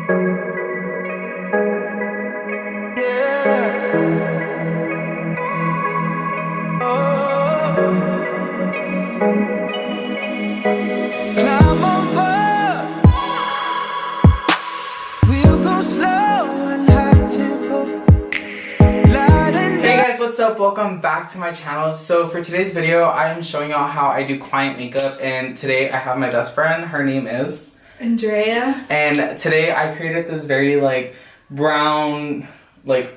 What's up? Welcome back to my channel. So for today's video, I am showing y'all how I do client makeup, and today I have my best friend. Her name is Andrea. And today I created this very like brown, like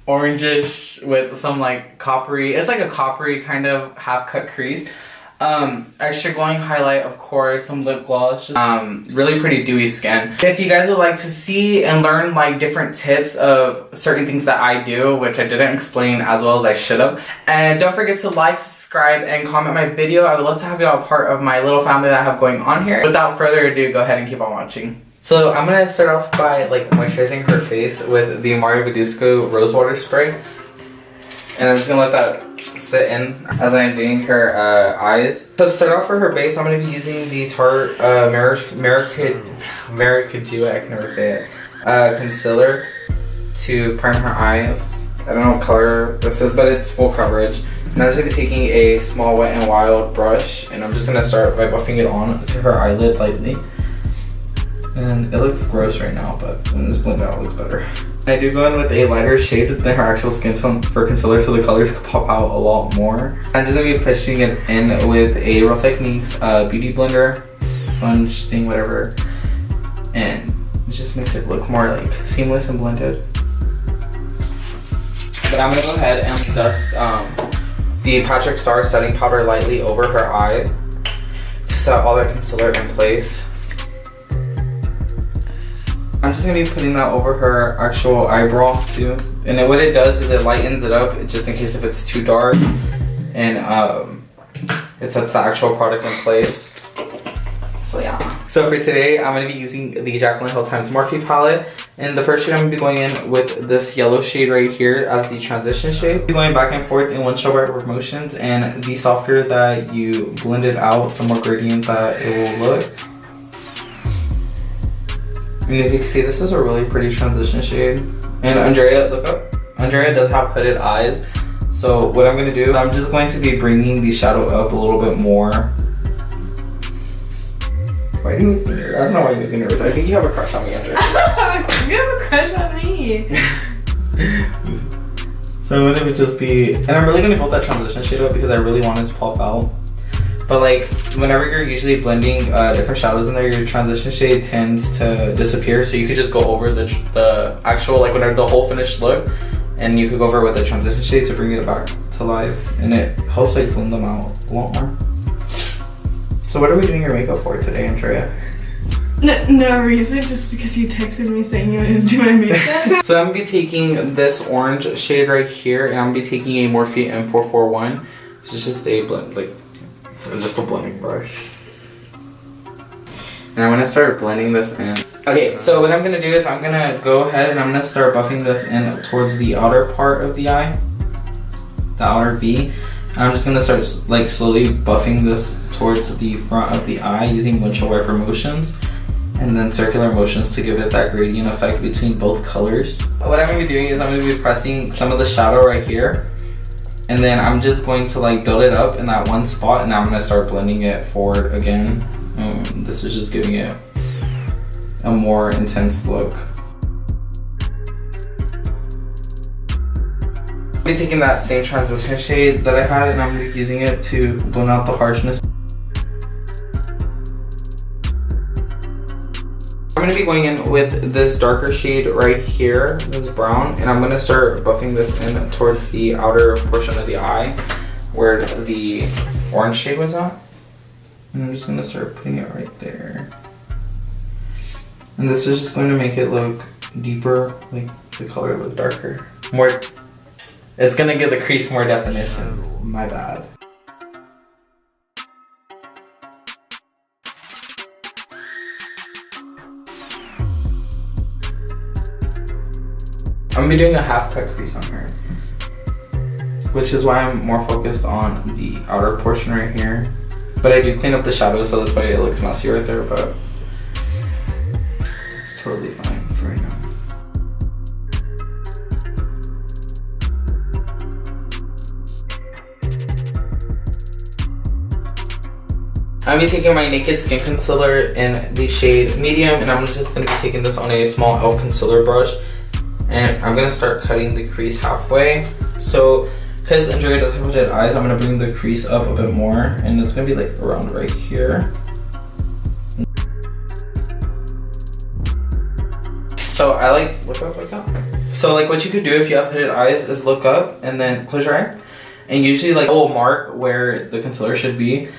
orangish with some like coppery, it's like a coppery kind of half cut crease. Extra glowing highlight, of course, some lip gloss, really pretty dewy skin. If you guys would like to see and learn like different tips of certain things that I do, which I didn't explain as well as I should have, and don't forget to like, subscribe, and comment my video. I would love to have y'all a part of my little family that I have going on here. Without further ado, go ahead and keep on watching. So I'm gonna start off by like moisturizing her face with the Amerzy Rose Water Spray, and I'm just gonna let that sit in as I'm doing her eyes. So to start off for her base, I'm going to be using the Tarte Maracujá, I can never say it, concealer to prime her eyes. I don't know what color this is, but it's full coverage. And I'm just going to be taking a small Wet n Wild brush, and I'm just going to start by buffing it on to her eyelid lightly. And it looks gross right now, but when it's blended out, it looks better. I do go in with a lighter shade than her actual skin tone for concealer, so the colors could pop out a lot more. I'm just going to be pushing it in with a Real Techniques beauty blender, sponge thing, whatever. And it just makes it look more like seamless and blended. But I'm going to go ahead and dust the Parickstarrr setting powder lightly over her eye to set all that concealer in place. I'm just going to be putting that over her actual eyebrow too. And then what it does is it lightens it up just in case if it's too dark. And it sets the actual product in place. So yeah. So for today, I'm going to be using the Jaclyn Hill x Morphe palette. And the first shade I'm going to be going in with this yellow shade right here as the transition shade. Going back and forth in windshield motions. And the softer that you blend it out, the more gradient that it will look. And as you can see, this is a really pretty transition shade. And Andrea, look up. Andrea does have hooded eyes. So what I'm going to do, I'm just going to be bringing the shadow up a little bit more. Why do you make me nervous? I don't know why you make me nervous. I think you have a crush on me, Andrea. You have a crush on me. So I'm going to just be, and I'm really going to build that transition shade up because I really want it to pop out. But like, whenever you're usually blending different shadows in there, your transition shade tends to disappear. So you could just go over the actual, like whenever the whole finished look, and you could go over with the transition shade to bring it back to life. And it helps like blend them out a lot more. So what are we doing your makeup for today, Andrea? No reason, just because you texted me saying you wanted to do my makeup. So I'm going to be taking this orange shade right here, and I'm going to be taking a Morphe M441. It's just a blend, like, just a blending brush. And I'm going to start blending this in. Okay, so what I'm going to do is I'm going to go ahead and I'm going to start buffing this in towards the outer part of the eye. The outer V. I'm just going to start like slowly buffing this towards the front of the eye using windshield wiper motions. And then circular motions to give it that gradient effect between both colors. What I'm going to be doing is I'm going to be pressing some of the shadow right here. And then I'm just going to like build it up in that one spot, and now I'm going to start blending it forward again. This is just giving it a more intense look. I'm going to be taking that same transition shade that I had, and I'm going to be using it to blend out the harshness. I'm going to be going in with this darker shade right here, this brown, and I'm going to start buffing this in towards the outer portion of the eye where the orange shade was at. And I'm just going to start putting it right there. And this is just going to make it look deeper, like the color look darker. It's going to give the crease more definition. My bad. I'm going to be doing a half cut crease on her, which is why I'm more focused on the outer portion right here. But I do clean up the shadows, so that's why it looks messy right there, but it's totally fine for I'm gonna be taking my Naked Skin Concealer in the shade medium, and I'm just gonna be taking this on a small e.l.f. concealer brush, and I'm gonna start cutting the crease halfway. So, because Andrea does have red eyes, I'm gonna bring the crease up a bit more, and it's gonna be like around right here. So I like look up like that. So like what you could do if you have hooded eyes is look up and then close your eye, and usually like it will mark where the concealer should be.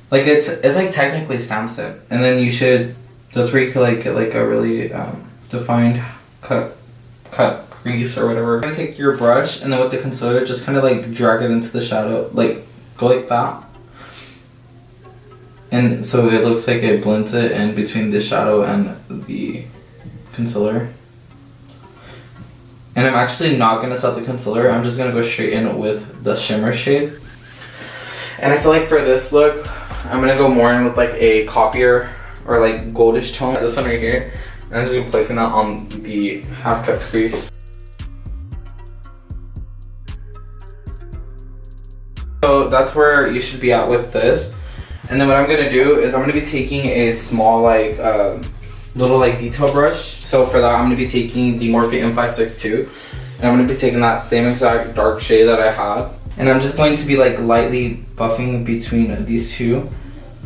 Like it's like technically stamps it, and then you should, that's where you could like get like a really defined cut crease or whatever. You're gonna take your brush and then with the concealer just kind of like drag it into the shadow, like go like that, and so it looks like it blends it in between the shadow and the concealer. And I'm actually not gonna set the concealer, I'm just gonna go straight in with the shimmer shade. And I feel like for this look, I'm gonna go more in with like a coppier or like goldish tone. This one right here. And I'm just gonna be placing that on the half cut crease. So that's where you should be at with this. And then what I'm gonna do is I'm gonna be taking a small like little like detail brush. So for that I'm gonna be taking the Morphe M562, and I'm gonna be taking that same exact dark shade that I had, and I'm just going to be like lightly buffing between these two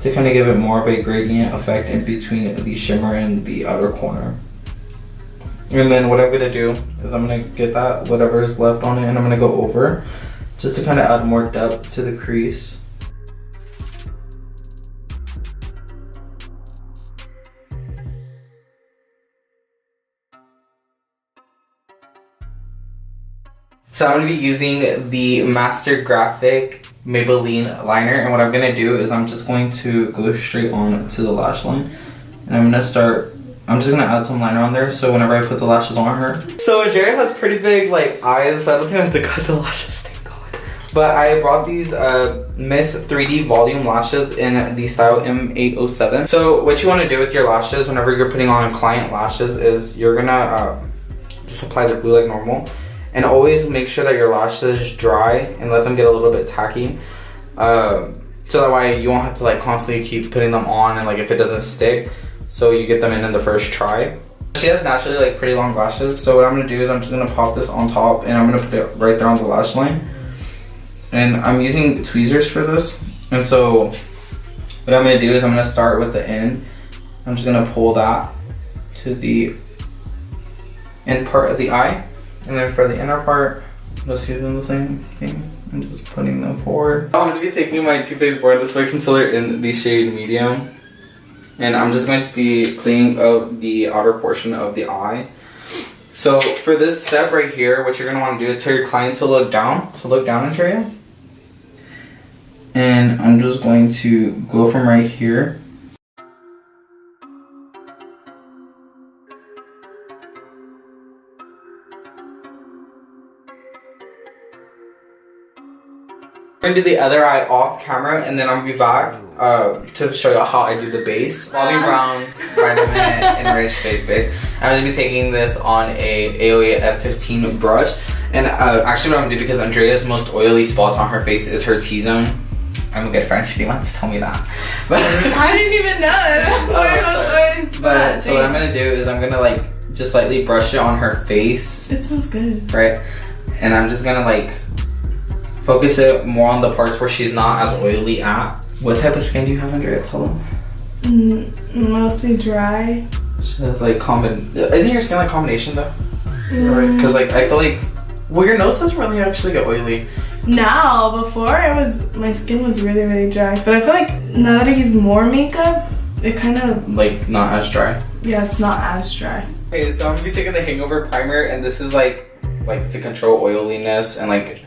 to kind of give it more of a gradient effect in between the shimmer and the outer corner. And then what I'm gonna do is I'm gonna get that whatever is left on it, and I'm gonna go over just to kind of add more depth to the crease. So I'm going to be using the Master Graphic Maybelline liner, and what I'm going to do is I'm just going to go straight on to the lash line, and I'm just going to add some liner on there so whenever I put the lashes on her. So Andrea has pretty big like eyes, so I don't think I have to cut the lashes, thank God. But I brought these Miss 3D Volume Lashes in the style M807. So what you want to do with your lashes whenever you're putting on client lashes is you're going to just apply the glue like normal. And always make sure that your lashes dry and let them get a little bit tacky. So that way you won't have to like constantly keep putting them on, and like if it doesn't stick, so you get them in the first try. She has naturally like pretty long lashes, so what I'm gonna do is I'm just gonna pop this on top and I'm gonna put it right there on the lash line. And I'm using tweezers for this. And so what I'm gonna do is I'm gonna start with the end. I'm just gonna pull that to the end part of the eye. And then for the inner part, just using the same thing. I'm just putting them forward. I'm going to be taking my Too Faced Born This Way concealer in the shade medium. And I'm just going to be cleaning up the outer portion of the eye. So for this step right here, what you're going to want to do is tell your client to look down. So look down, Andrea. And I'm just going to go from right here. I'm gonna do the other eye off camera, and then I'm gonna be back to show you how I do the base. Bobby Brown Vitamin Enriched Face Base. I'm gonna be taking this on a AOA F15 brush, and actually what I'm gonna do, because Andrea's most oily spots on her face is her T-zone. I'm a good friend, she wants to tell me that. But I didn't even know that. But so what I'm gonna do is I'm gonna like just slightly brush it on her face. It smells good. Right? And I'm just gonna like focus it more on the parts where she's not as oily at. What type of skin do you have, Andrea? Tell them. Mostly dry. She has like isn't your skin like combination though? Right? Because like I feel like, well, your nose doesn't really actually get oily. Now, before my skin was really dry. But I feel like now that I use more makeup, it kind of like not as dry. Yeah, it's not as dry. Okay, so I'm gonna be taking the Hangover primer, and this is like to control oiliness, and like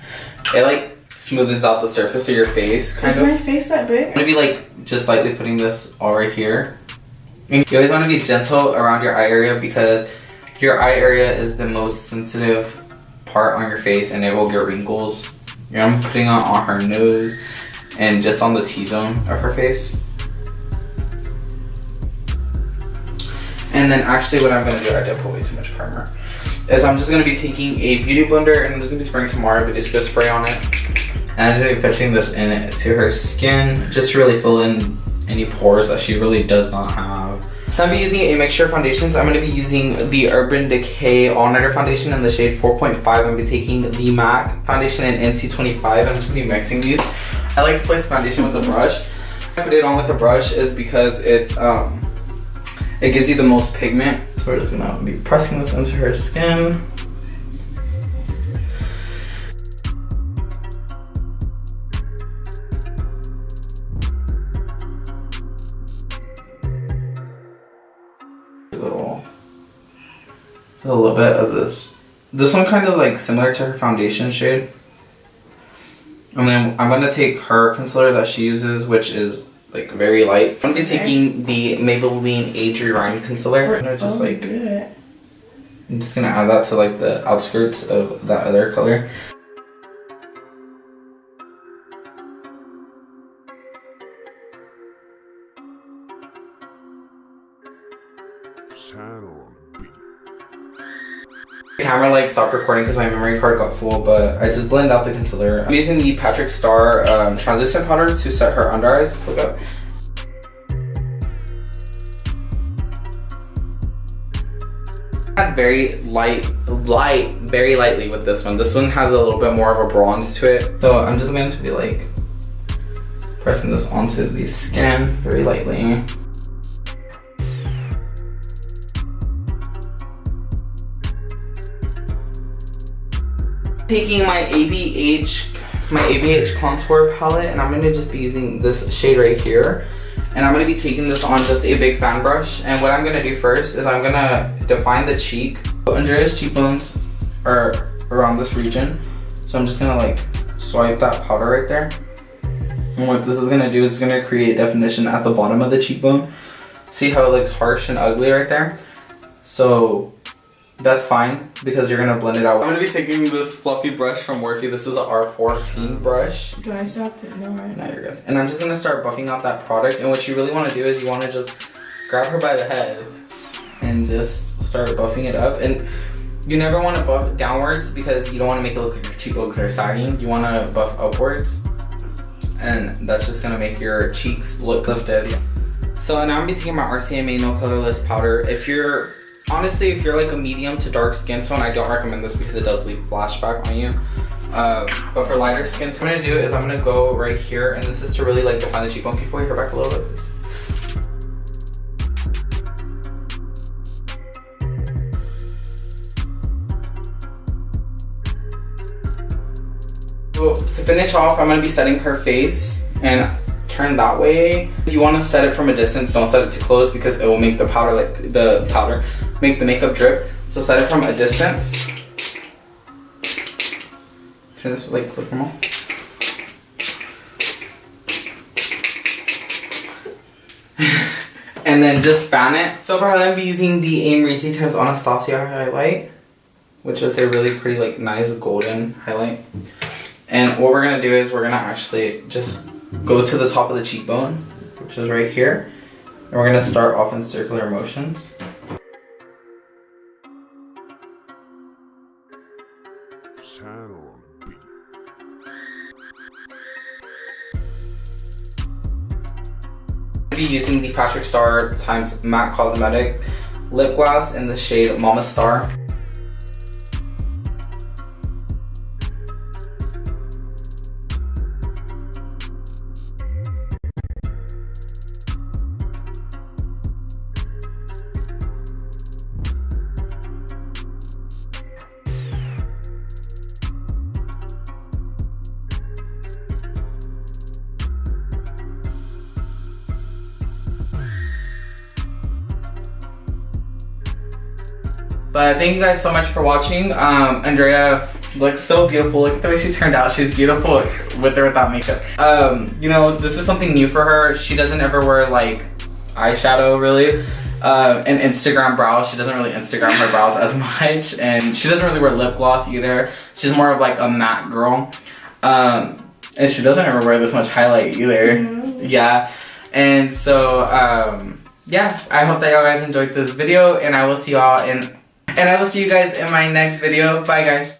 it like smoothens out the surface of your face, kind of. Is my face that big? I'm gonna be like just slightly putting this all right here. And you always want to be gentle around your eye area, because your eye area is the most sensitive part on your face, and it will get wrinkles. Yeah, I'm putting it on her nose and just on the T-zone of her face. And then actually what I'm gonna do, I did put way too much primer, is I'm just gonna be taking a beauty blender, and I'm just gonna be spraying some water, but just spray on it. And I'm just gonna be pushing this in to her skin, just to really fill in any pores that she really does not have. So I'm using a mixture of foundations. I'm going to be using the Urban Decay All Nighter Foundation in the shade 4.5. I'm going to be taking the MAC foundation in NC25. I'm just going to be mixing these. I like to place foundation with a brush. I put it on with the brush is because it gives you the most pigment. So we're just going to be pressing this into her skin. A little bit of this. This one kind of like similar to her foundation shade. And then I'm going to take her concealer that she uses, which is like very light. I'm going to be taking the Maybelline Age Rewind concealer. I'm going to just like, I'm just going to add that to like the outskirts of that other color. The camera like stopped recording because my memory card got full, but I just blended out the concealer. I'm using the Parickstarrr translucent powder to set her under eyes. Look up. Very very lightly with this one. This one has a little bit more of a bronze to it. So I'm just going to be like pressing this onto the skin very lightly. Taking my ABH contour palette, and I'm going to just be using this shade right here. And I'm going to be taking this on just a big fan brush. And what I'm going to do first is I'm going to define the cheek. Andrea's cheekbones are around this region. So I'm just going to like swipe that powder right there. And what this is going to do is it's going to create definition at the bottom of the cheekbone. See how it looks harsh and ugly right there? So that's fine because you're gonna blend it out. I'm gonna be taking this fluffy brush from Morphe. This is a R14 brush. Do I still have to? No, right? No, you're good. And I'm just gonna start buffing out that product. And what you really wanna do is you wanna just grab her by the head and just start buffing it up. And you never wanna buff downwards because you don't wanna make it look like your cheekbones are sagging. You wanna buff upwards. And that's just gonna make your cheeks look lifted. So now I'm gonna be taking my RCMA No Colorless powder. Honestly, if you're like a medium to dark skin tone, I don't recommend this because it does leave flashback on you. But for lighter skin, what I'm gonna do is I'm gonna go right here, and this is to really like define the cheekbone. Can you pull your hair back a little bit, please? So to finish off, I'm gonna be setting her face and turn that way. If you want to set it from a distance, don't set it too close because it will make the powder make the makeup drip. So set it from a distance. Turn this like look normal. And then just fan it. So for highlight, I'll be using the Amerzy times Anastasia highlight, which is a really pretty like nice golden highlight. And what we're gonna do is we're gonna actually just go to the top of the cheekbone, which is right here. And we're gonna start off in circular motions. I'll be using the Parickstarrr times Matte Cosmetic lip gloss in the shade Mamastarrr. But thank you guys so much for watching. Andrea looks so beautiful. Look at the way she turned out. She's beautiful with or without makeup. You know, this is something new for her. She doesn't ever wear like eyeshadow really. And Instagram brows. She doesn't really Instagram her brows as much. And she doesn't really wear lip gloss either. She's more of like a matte girl. And she doesn't ever wear this much highlight either. Mm-hmm. Yeah. And so, yeah, I hope that y'all guys enjoyed this video, and I will see y'all in... And I will see you guys in my next video. Bye, guys.